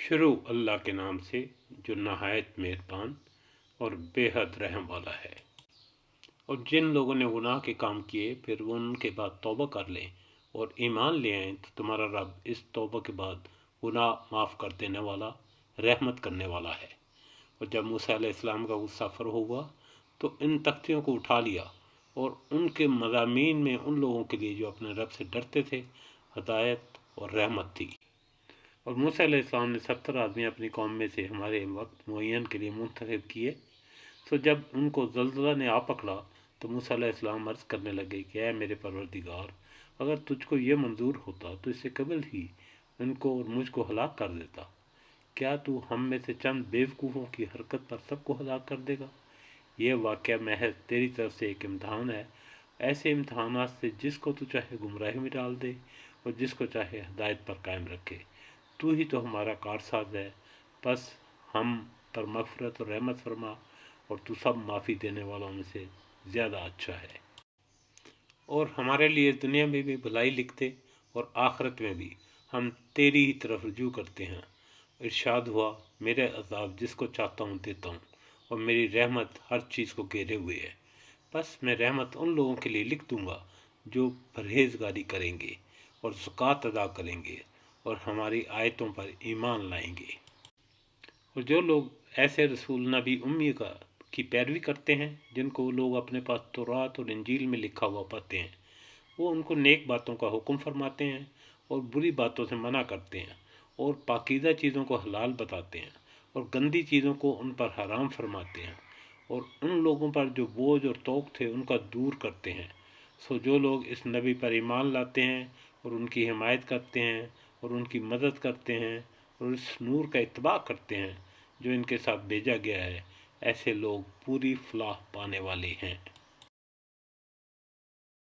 شروع اللہ کے نام سے جو نہایت مہربان اور بے حد رحم والا ہے۔ اور جن لوگوں نے گناہ کے کام کیے پھر وہ ان کے بعد توبہ کر لیں اور ایمان لے آئیں تو تمہارا رب اس توبہ کے بعد گناہ معاف کر دینے والا، رحمت کرنے والا ہے۔ اور جب موسیٰ علیہ السلام کا غصہ فرو ہوا تو ان تختیوں کو اٹھا لیا اور ان کے مضامین میں ان لوگوں کے لیے جو اپنے رب سے ڈرتے تھے ہدایت اور رحمت تھی۔ اور موسیٰ علیہ السلام نے 70 آدمی اپنی قوم میں سے ہمارے وقت معین کے لیے منتخب کیے۔ سو جب ان کو زلزلہ نے آ پکڑا تو موسیٰ علیہ السلام عرض کرنے لگے کہ اے میرے پروردگار، اگر تجھ کو یہ منظور ہوتا تو اس سے قبل ہی ان کو اور مجھ کو ہلاک کر دیتا۔ کیا تو ہم میں سے چند بیوقوفوں کی حرکت پر سب کو ہلاک کر دے گا؟ یہ واقعہ محض تیری طرف سے ایک امتحان ہے، ایسے امتحانات سے جس کو تو چاہے گمراہی میں ڈال دے اور جس کو چاہے ہدایت پر قائم رکھے۔ تو ہی تو ہمارا کارساز ہے، بس ہم پر مغفرت اور رحمت فرما، اور تو سب معافی دینے والوں میں سے زیادہ اچھا ہے۔ اور ہمارے لیے دنیا میں بھی بھلائی لکھتے اور آخرت میں بھی ہم تیری ہی طرف رجوع کرتے ہیں۔ ارشاد ہوا، میرے عذاب جس کو چاہتا ہوں دیتا ہوں، اور میری رحمت ہر چیز کو گھیرے ہوئے ہے۔ بس میں رحمت ان لوگوں کے لیے لکھ دوں گا جو پرہیزگاری کریں گے اور زکوٰۃ ادا کریں گے اور ہماری آیتوں پر ایمان لائیں گے۔ اور جو لوگ ایسے رسول نبی امی کی پیروی کرتے ہیں جن کو لوگ اپنے پاس تورات اور انجیل میں لکھا ہوا پاتے ہیں، وہ ان کو نیک باتوں کا حکم فرماتے ہیں اور بری باتوں سے منع کرتے ہیں، اور پاکیزہ چیزوں کو حلال بتاتے ہیں اور گندی چیزوں کو ان پر حرام فرماتے ہیں، اور ان لوگوں پر جو بوجھ اور توق تھے ان کا دور کرتے ہیں۔ سو جو لوگ اس نبی پر ایمان لاتے ہیں اور ان کی حمایت کرتے ہیں اور ان کی مدد کرتے ہیں اور اس نور کا اتباع کرتے ہیں جو ان کے ساتھ بھیجا گیا ہے، ایسے لوگ پوری فلاح پانے والے ہیں۔